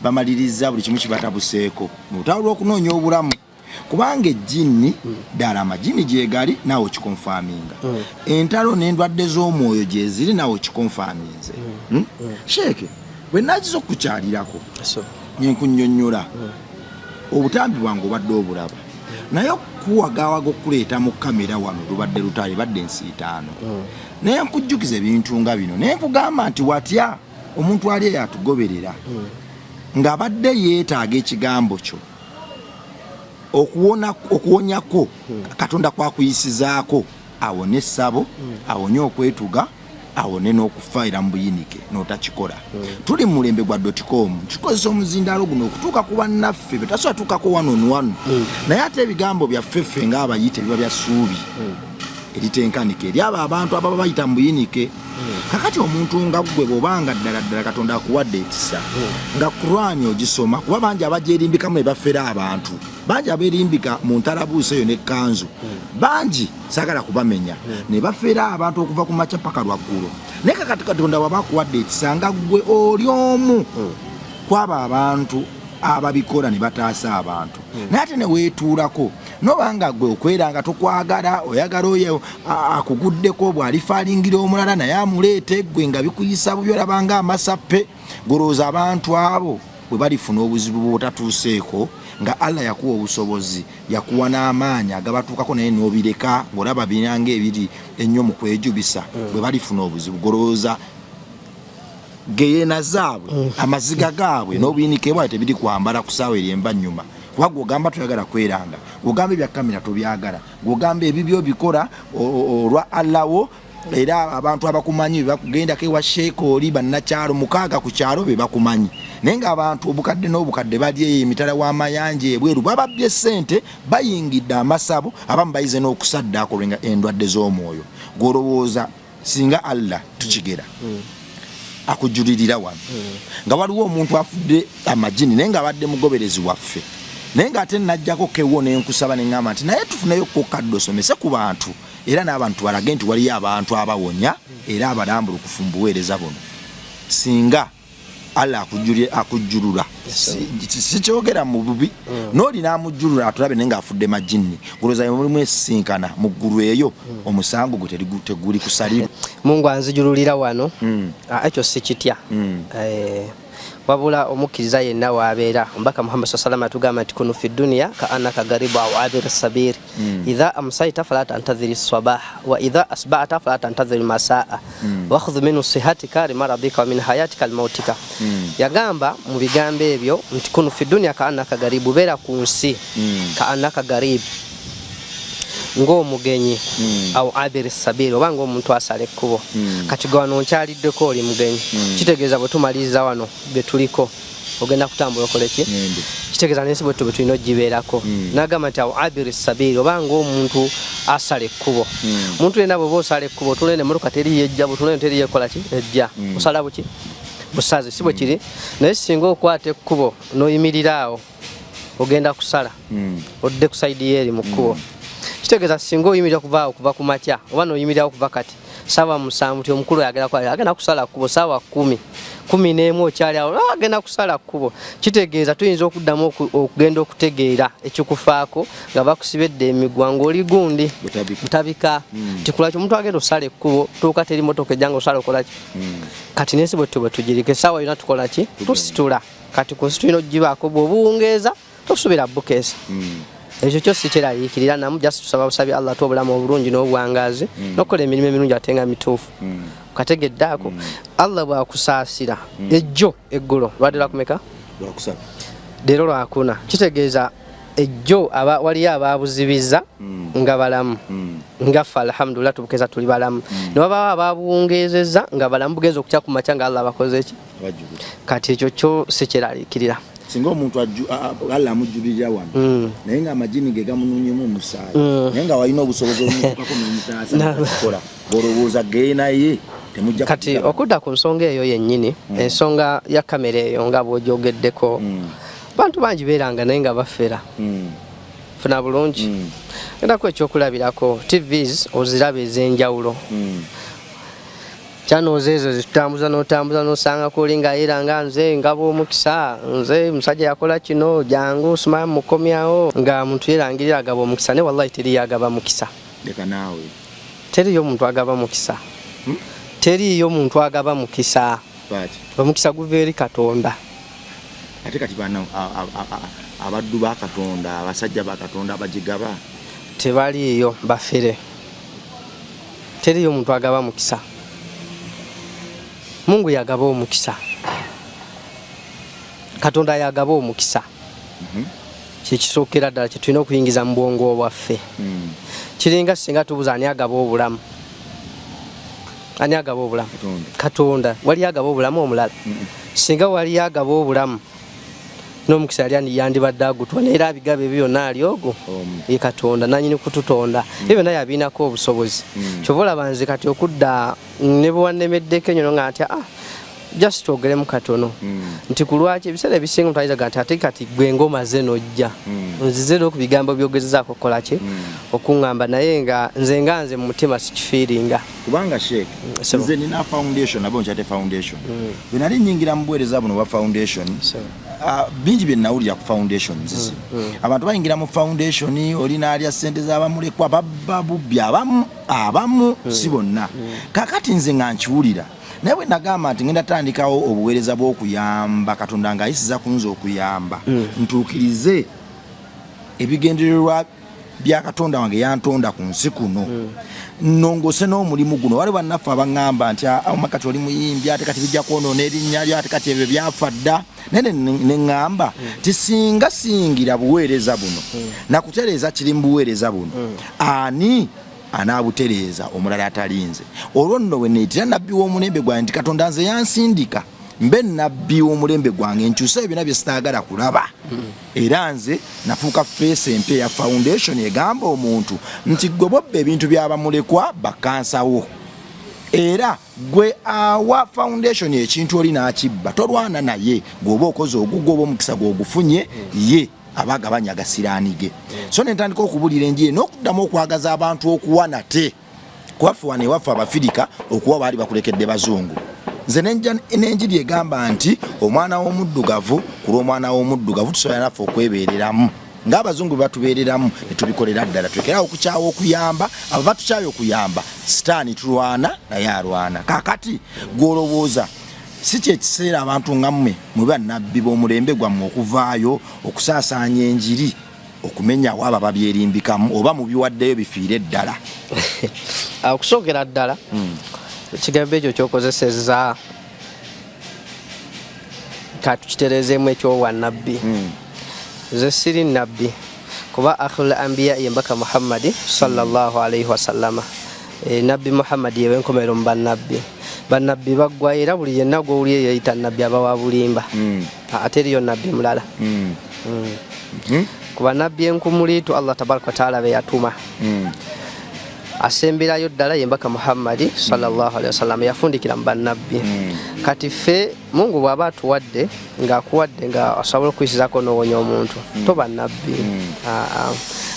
B: bamaliriza buli kimu kibatabuseeko mu lutalo okunoonya obulamu kubanga ejjini ddala amajini gyegali nawe kikonfaminga entalo n'endwadde z'omwoyo gye ziri nawe kikonfaminze Sheikh bwe nagiza okukyalirako nyenkunnyonnyola obutambi bwange obadde obulaba naye okuwagawaga okuleeta mu kamera wano lubadde lutali badde ensi 5 naye nkujjukiza ebintu nga bino naye nkugamba nti watya omuntu ali eyo atugoberera ng'abadde yeetaaga ekigambo kyo okuwonyako Katonda kwakuyisizaako awone essabo awonye okwetuga awone n'okufaira mu buyinike n'otakikola tuli mu mulembe gwa .com tukozesa omuzindaalo guno okutuuka ku bannaffe betasobola tuukako wano naye ate ebigambo byaffeffe ng'abayite biba bya ssuubi eritenkanike eri abo abantu ababa bayita mu buyinike kakati omuntu nga gwe bw'obanga ddala Katonda akuwadde ekisa nga Qur'ani ogisoma kuba bangi abagyerimbikamu ne baffera abantu bangi abeerimbika mu ntalabuuso eyo n'ekkanzu bangi saagala kubamenya ne baffera abantu okuva ku makya paka lwaggulu naye kakati Katonda waba akuwadde ekisa nga gwe oli omu kwaba abantu ababikola ne bataasa abantu naye ate ne weetuulako nobanga gwe okweranga tokwagala oyagala oyo akuguddeko bw'alifaalingira omulala naye amuleete gwe nga bikuyisa bubi olabanga amasappe golooza abantu abo bwe balifuna obuzibu bw'otatuuseeko nga Allah yakuwa obusobozi yakuwa n'amaanyi agabatuukako naye n'obireka ng'olaba biranga ebiri ennyo mu kwejubisa bwe balifuna obuzibu golooza geyena zaabwe amaziga gaabwe n'obuyinike bwabwe tebiri kwambala ku ssaawa eri envannyuma kuba gw'ogamba toyagala kweranga gw'ogamba ebya kamera tobyagala gw'ogamba ebibyo bikola olwa Allawo era abantu abakumanyi bakugendako ewa Sheikh oli bannakyalo 6 ku kyalo be bakumanyi naye ng'abantu obukadde n'obukadde bali eyo emitala w'amayanja ebweru bababbye ssente bayingidde amasabo abamu bayize n'okusaddaako olwenga endwadde z'omwoyo gw'olowooza singa Allah tukigera akujulirira wano nga waliwo omuntu afudde amajini naye ng'abadde mugoberezi waffe naye ng'ate najjako kewo n'enkusaba neŋŋamba nti naye tufuneyo kokadde osomese ku bantu era n'abantu balage nti waliyo abantu abawonya era abalambulukufu mu buweereza buno singa Allah akujjulula sikyogera mu bubi n'oli n'amujjulula atulabe naye ng'afudde majini golooza mulimu esisinkana mu ggulu eyo omusango gwe teguli kusalirwa
A: Mungu anzijululira wano ekyo sikitya wabula omukkiriza yenna waabeera omubaka Muhammad sallallahu atugamba nti kunu fi dunya ka annaka garibu aw abir sabir idha amsayta fala tantadhiri as-sabah wa idha asba'ta fala tantadhiri masaa wa khudh min sihatika limaradika wa min hayatika al-mautika yagamba mu bigambo ebyo nti kunu fi dunya ka annaka garibu beera ku nsi ka annaka garibu ng'omugenyi aw abir sabir oba ng'omuntu asala ekkubo kati gwe wano nkyaliddeko oli mugenyi kitegeeza bwe tumaliriza wano bye tuliko ogenda kutambula okoleki kitegeeza n'ensi bwe tulina ogibeerako n'agamba nti awo abiri sabiri obanga omuntu asala ekkubo omuntu yenna bw'oba osala ekkubo tulene emmotoka teriyo ejja butulene teriyo ekola ki ejja osala buki busaze si bwe kiri naye singa okwata ekkubo n'oyimirira awo ogenda kusala odde ku sayidi yeeri mu kkubo kitegeeza singa oyimirira kuva ku makya oba n'oyimirirawo kuva kati saawa 7 ti omukulu agenda kusala kkubo saawa 11 okyali awo agenda kusala kkubo kitegeeza tuyinza okuddamu okugenda okutegeera ekikufaako nga bakusibedde emigwa ng'oli gundi mutabika tikulaki omuntu agenda osala ekkubo tuuka teri motoka ejjanga osala okolaki kati n'ensi bwe tugirike saawa yonna tukolaki tusitula kati ku nsi tulina ogibaako bw'obuwungeeza tosuubira bukeesi ekyo kyo sikyeraliikirira namu just tusaba busabye Allah tuwa obulamu obulungi n'obuwangaazi n'okukola emirimu emirungi ate nga mituufu kategeddaako Allah bw'akusaasira ejjo eggulo lwadde lwakumeka leero lwakuna kitegeeza ejjo waliyo abaabuzibiza nga balamu ngaffe alhamdulillah tubukeeza tuli balamu ne wabawo abaabuwungeezeza nga balamu bugenza okutya ku makya nga Allah abakoze eki kati ekyo kyo sikyeraliikirira
B: singa omuntu Allah amujjulira wano naye nga amajini ge gamununyemu omusaayi naye nga walina obusobozi omukako n'omutaasa okukola olowooza ge naye temujja
A: kati okudda ku nsonga eyo yennyini ensonga ya kamera eyo nga bw'ogyogeddeko bantu bangi beeranga naye nga bafera funa bulungi endako ekyokulabirako TVs oziraba ez'enjawulo channels ezo zitutambuza n'osanga kuli nga era nga nze ngabo omukisa nze musajja yakola kino jangu sima mukomyawo nga muntu yerangirira agaba omukisa ne wallahi teri yagaba mukisa
B: leka naawe
A: teriyo muntu agaba mukisa teriyo muntu agaba mukisa omukisa guva eri Katonda
B: ate kati bano abaddu ba Katonda abasajja ba Katonda abagigaba
A: tebaliyo bafere teriyo muntu agaba mukisa Mungu yagaba omukisa Katonda yagaba omukisa kikisookera ddala kyetulina okuyingiza mu bwongo bwaffe kiringa singa tubuza ani agaba obulamu ani agaba obulamu Katonda wali agaba obulamu omulala singa wali agaba obulamu n'omukisa yali yandibadde agutwa naye era abigaba ebyo byonna ali ogwo ye Katonda nanyini kututonda ebyo byonna yabinako obusobozi kyova olaba nze kati okudda ne bwe wannemeddeko ennyo nga nti just twogeremu katono nti ku lwaki ebiseera ebisinga omuntu ayinza nti ate kati gwe ngomaze n'ojja nzize ku bigambo byogezezaako kukola ki okuŋŋamba naye nga nze mu mutima sikifiiringa
B: kubanga sheek nze nina foundation abo nkyate foundation bwe nali nnyingira mu buweereza buno bwa foundation bingi bye nawulira ku foundations abantu bayingira mu foundation olina alya ssente z'abamulekwa babba bubbi abamu si bonna kakati nze nga nkiwulira naye bwe nagamba nti ngenda tandikawo obuweereza bw'okuyamba Katonda ng'ayisiza ku nze okuyamba ntuukirize ebigendererwa bya Katonda wange yantonda ku nsi kuno nongose n'omulimu guno wali bannaffe abaŋŋamba nti amakati oli muyimbi ate kati bijja kwonoona erinnya lyo ate kati ebyo byafa dda naye ne ŋŋamba tisinga singira buweereza buno nakutereeza kiri mu buweereza buno ani anaabutereeza omulala atalinze olwo nno we neetira nabbi w'omulembe gwange nti Katonda nze yansindika mbe nabbi w'omulembe gwange nkyusa ebina bye sitaagala kulaba era nze nafuuka feesi empya ya foundation egamba omuntu nti gwe bwobba ebintu by'abamulekwa bakansawo era gwe awa foundation ekintu oli n'akibba tolwana naye gweoba okoze ogugwo oba omukisa gwogufunye ye abagabanya gasiraanige so nentandika okubulira enjiri n'okuddamu okwagaza abantu okuwa nate kwaffe wano ewaffe Abafirika okuwa baali bakulekedde bazungu nze n'enjiri egamba nti omwana w'omuddugavu ku lw'omwana w'omuddugavu tusobola naffe okwebeereramu ng'abazungu batubeereramu ne tubikolera ddala tulekerawo okukyawa okuyamba abo batukyaye okuyamba sitaani tulwana naye alwana kakati gw'olowooza si kyekiseera abantu nga mmwe mwe bannabbi b'omulembe gwammwe okuvaayo okusaasaanya enjiri okumenyawo abo babyerimbikamu oba mubiwaddeyo bifiire ddala
A: okusookera ddala ekigambo ekyo kyokozesezza katukitereezeemu ekyowa nabbi nze siri nabbi kuba akhirul anbiya yembaka Muhammadi sallallahu alaihi wasallama nabbi Muhammadi yewe nkomero mu bannabbi baggwa era buli yenna gw'owulira yeyita nabbi aba wa bulimba ate eriyo nabbi mulala kuba nabbi enkumuliitu Allah tabaraka wa taala be yatuma asemberayo ddala yembaka Muhammadi sallallahu alaihi wasallam yafundikira mu bannabbi kati ffe Mungu bw'aba atuwadde ng'akuwadde nga asobola okuyisizako n'owonya omuntu toba nabbi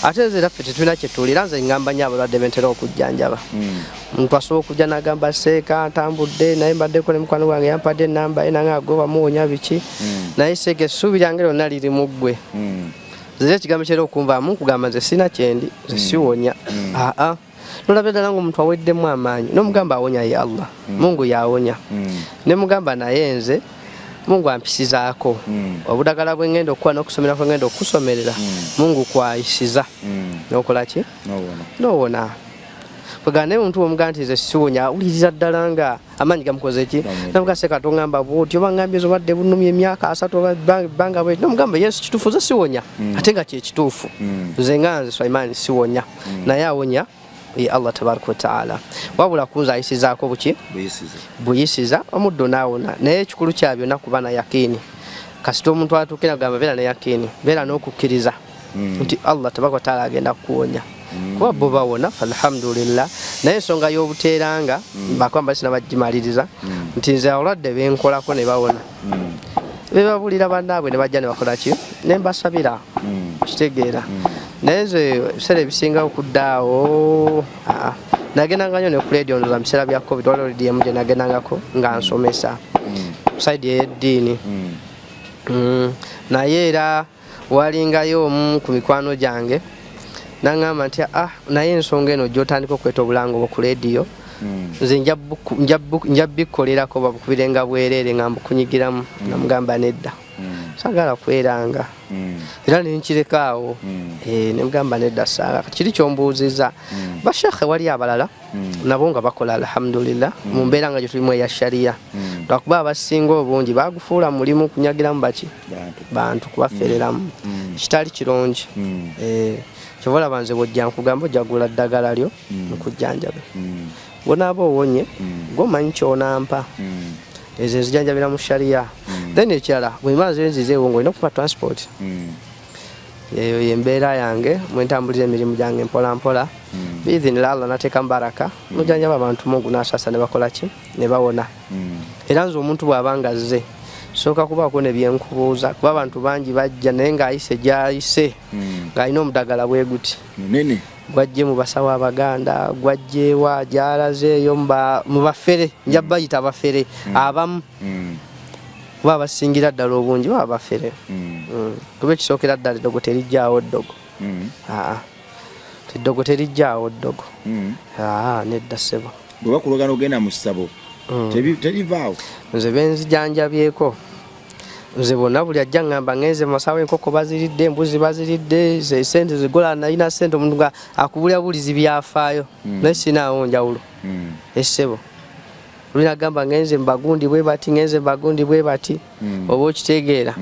A: ate nze ffe tetulina kye tuwulira nze ngamba nnyo abalwadde bentera okujjanjaba omuntu asobola okujja n'agamba seeka ntambudde naye mbaddeko ne mukwano gwange yampadde enamba ye nange agoba muwonya biki naye seeka essuubi lyange lyonna liri mu ggwe nze ekigambo kyera okunvaamu nkugamba nze sina kyendi nze siwonya nolabye ddala ng'omuntu aweddemu amaanyi n'omugamba awonya ye Allah Mungu yawonya ne mugamba naye nze Mungu ampisizaako obudagala bwe ngenda okukuwa n'okusomera kwe ngenda okukusomerera Mungu kwayisiza n'okola ki n'owona kwegana naye omuntu omugamba nti nze siwonya awuliriza ddala nga amaanyi gamukoze ki namugase katongamba bwoti oba ngambye zobadde bunumya emyaka 3 banga bwe nomugamba Yesu kituufu nze siwonya ate nga kyekituufu nze nga nze Sulaiman siwonya naye awonya ye Allah tabaraka wa taala wabula kunza ayisizaako buki buyisiza omuddo naawona naye ekikulu kya byonna kuba na yakini kasita omuntu atuukira gamba beera na yakini beera n'okukkiriza nti Allah tabaraka wa taala agenda kukuwonya kuba bo bawona alhamdulillah naye ensonga y'obuteeranga bakwamba sina bagimaliriza nti nze abalwadde benkolako ne bawona bebabulira bannaabwe ne bajja ne bakola ki ne mbasabira kitegeera naye nze ebiseera ebisinga okuddaawo nagendanga nnyo ne ku radio ndoza mu biseera bya covid waliwo rediyo gye nagendangako nga nsomesa saidi ey'eddiini naye era walingayo omu ku mikwano gyange naŋŋamba nti naye ensonga eno gy'otandika okweta obulanga obwo ku rediyo nze nja bikkolerako babukubirenga bwereere nga mbukunyigiramu namugamba nedda sagala kweranga era nenkirekaawo nemugamba nedda saala kiri kyombuuziza bashekhe wali abalala nabo nga bakola alhamdulillah mu mbeera nga gyetulimu eya shariya lwakuba abasinga obungi bagufuula mulimu kunyagiramu baki bantu kubafereramu kitali kirungi kyova olaba nze bwojja nkugamba ojjagula ddagala lyo nkujjanjabe bonaaba owonye gomanyi kyonampa ezo ezijanjabira mu shariya then ekirala bwemaze enzizeewo ng'olina okuba transport eyo yembeera yange mwentambulira emirimu gyange mpola mpola biidhinira Allah nateeka mubaraka nojanjaba abantu Mungu n'asasa ne bakola ki ne bawona era nze omuntu bw'abanga azze sooka kubaako ne byenkubuuza kuba abantu bangi bajja naye ng'ayise gy'ayise ng'alina omudagala bwe guti
B: munene
A: gwajje mu basawo abaganda gwajjeewa gy'alazeeyo mu bafere nja bayita abafere abamu kuba abasingira ddala obungi baba bafere kuba ekisookera ddala eddogo terijjaawo ddogo eddogo terijjaawo ddogo nedda ssebo
B: bwe bakulogana ogenda mu ssabo terivaawo
A: nze benzijanjabyeko nze bonna buli ajja ngamba ngenze masawo enkoko baziridde embuzi baziridde ze sente zigola nalina sente omuntu nga akubulya bulizi byafaayo naye sinaawo njawulo essebo lulina gamba ngenze mbagundi bwe bati ngenze mbagundi bwe bati oba okitegeera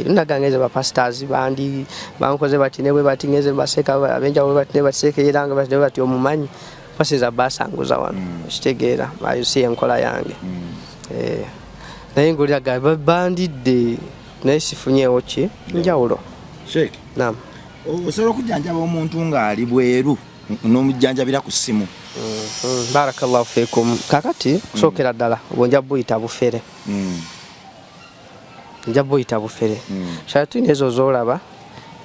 A: lunaga ngenze bapasitors bandi bankoze bati ne bwe bati ngenze mbaseka abenjawulo bati ne baseeka era nga bati ne bati omumanyi basiza basanguza wano okitegeera bayusiye enkola yange naye ng'oliraga bandidde naye sifunyeewo ki njawulo
B: Sheikh
A: naam
B: osobola okujjanjaba omuntu ng'ali bweru n'omujjanjabira ku ssimu
A: barakallahu fiikum kakati kusookera ddala obwo nja buyita bufere nja buyita bufere shayatini ezo zoolaba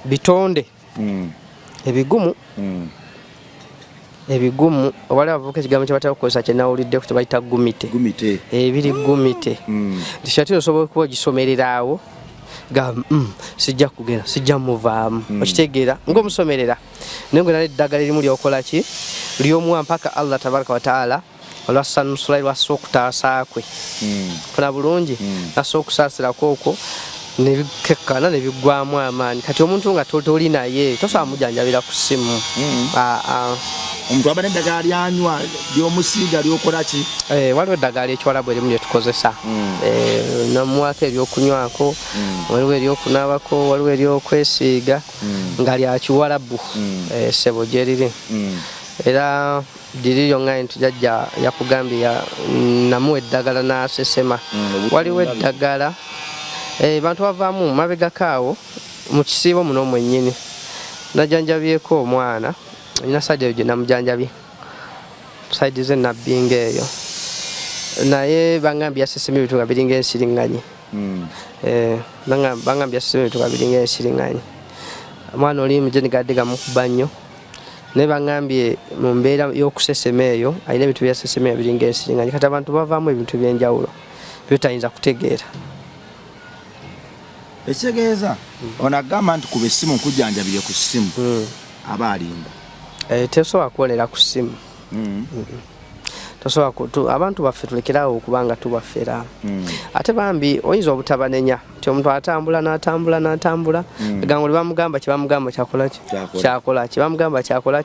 A: bitonde ebigumu ebigumu wali avuka ekigambo kye batera okukozesa kye nawulidde kye bayita gumite ebiri gumite nti shayatini osobola okuba ogisomereraawo ga sijja kugenda sijja muvaamu okitegeera ng'omusomerera naye ngena neddagala erimu lyokola ki lyomuwa mpaka Allah tabaraka wa taala olwassanusula lwassa okutaasaakwe funa bulungi nassa okusaasirako okwo nebikekkana nebiggwamu amaanyi kati omuntu nga toli naye tosobola mujanjabira ku ssimu
B: omuntu aba n'eddagala lyanywa lyomusiiga lyokola ki
A: waliwo eddagala ekiwalabu erimu lyetukozesa namuwako eryokunywako waliwo eryokunaabako waliwo eryokwesiiga nga lyakiwalabu ssebo gye riri era diri yonga nti jajja yakugambye namuwa eddagala n'asesema waliwo eddagala bantu bavaamu mabega kaawo mu kisiibo muno mwennyini najanjabyeko omwana nina saidi eyo gye namujanjabye saidi ze nabbinga eyo naye bangambye yasesema ebintu nga biringa ensiriŋŋanyi bangambye yasesema ebintu nga biringa ensiriŋŋanyi omwana oli mugeni gadde gamukuba nnyo naye bangambye mu mbeera y'okusesema eyo alina ebintu byasesema biringa ensiriŋŋanyi kati abantu bavaamu ebintu by'enjawulo byotayinza kutegeera
B: ekitegeeza ono agamba nti kuba essimu nkujjanjabire ku ssimu aba alimba
A: tesobola kuwolera ku ssimu abantu baffe tulekerawo okubanga tubafera ate bambi oyinza obutabanenya nti omuntu atambula n'atambula egango libamugamba kyebamugamba kyakola kyebamugamba kyakola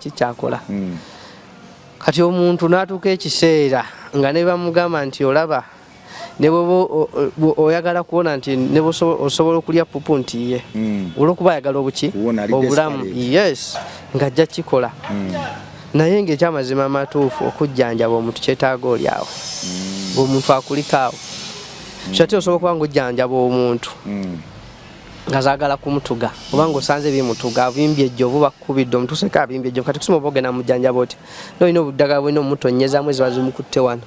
A: kati omuntu n'atuuka ekiseera nga ne bamugamba nti olaba ne oyagala kuwona nti ne osobola okulya pupu nti ye olwokuba ayagala obulamu yes ng'ajja kikola naye ng'ekyamazima amatuufu okujjanjaba omuntu kyetaaga oli awo ng'omuntu akulikaawo kyate osobola okuba ng'ojjanjaba omuntu nga zaagala kumutuga oba ng'osanze bimutuga avimbye ejjo oba bakubidde omuntu oseka avimbye ejjo kati kusima oba ogenda mujjanjaba oti n'olina obuddagala bwena omutonyezaamu eziba zimukutte wano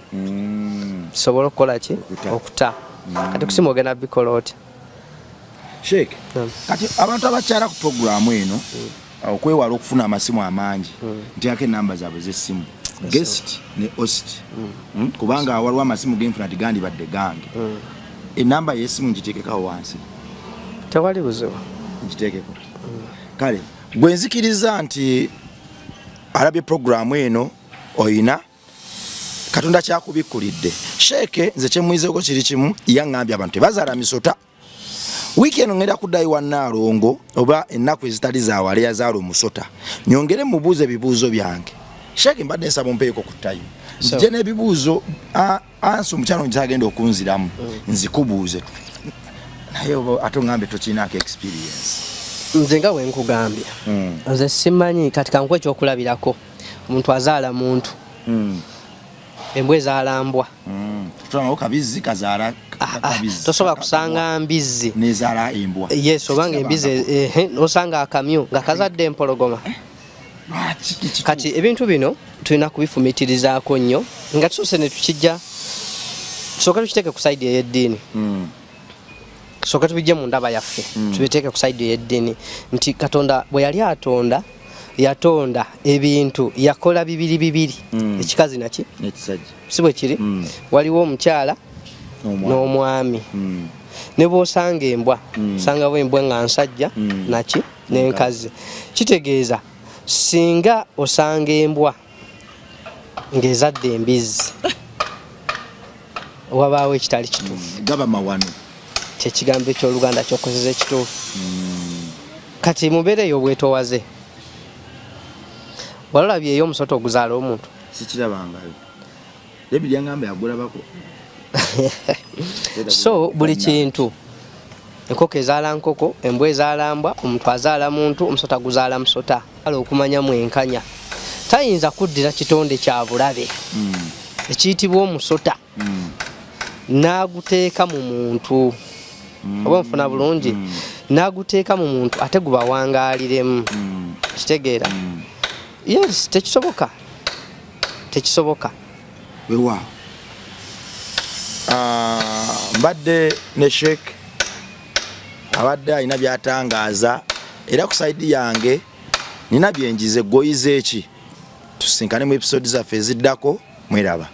A: kisobola okukola ki okuta kati kusima ogenda bikola oti
B: Sheikh kati abantu abakyala ku programu eno okwewala okufuna amasimu amangi ntyako enamba zaabwe z'essimu guest ne host kubanga waliwo amasimu g'infinite gandibadde gange enamba y'essimu ngiteekekawo wansi
A: tewali buzibu
B: ngiteekeko kale gwe nzikiriza nti alabye programu eno oyina Katonda kyakubikkulidde Sheikh nze kyemuyizeko kiri kimu yaŋŋambye abantu tebazaala misota wiki eno ngenda kuddayo wa Nnaalongo oba ennaku ezitali zaawala yazaala omusota nyongere mubuuze ebibuuzo byange Sheikh mbadde nsaba mpeeko ku time nzije n'ebibuuzo ansi omukyalo nkyagenda okunziramu nzikubuuze naye ate oŋŋambe tokinaako experience
A: nze nga bwe nkugambye nze simanyi kati kankuwa ekyokulabirako omuntu azaala muntu embwa ezaala mbwa
B: kabizi kazaala
A: tosobola kusanga mbizzi
B: nezaala embwa
A: yes obanga embizi nosanga akamyu nga kazadde empologoma kati ebintu bino tulina kubifumitirizaako nnyo nga tusoose ne tukijja tusooka tukiteeke ku saidi ey'eddiini tusooka tubijje mu ndaba yaffe tubiteeke ku saidi ey'eddiini nti Katonda bwe yali yatonda ebintu yakola bibiri ekikazi naki si bwe kiri waliwo omukyala n'omwami ne bw'osanga embwa osangawo embwa nga nsajja naki n'enkazi kitegeeza singa osanga embwa ng'ezadde embizzi wabaawo ekitali kituufu
B: gaba mawano
A: kyekigambo ekyoluganda kyokozesa ekituufu kati mubeera eyo bwetowaze walabyeyo omusota oguzaala omuntu
B: sikirabangayo ebiri yangamba yagulabako
A: so buli kintu enkoko ezaala nkoko embwa ezaala mbwa omuntu azaala muntu omusota guzaala musota okumanya mwenkanya tayinza kuddira kitonde kya bulabe ekiyitibwa omusota n'aguteeka mu muntu oba nfuna bulungi n'aguteeka mu muntu ate gubawangaaliremu kitegeera yes tekisoboka
B: wewa mbadde ne Sheikh abadde alina byatangaaza era ku saidi yange nina byenjize goyize eki tusinkane mu episode zaffe eziddako mweraba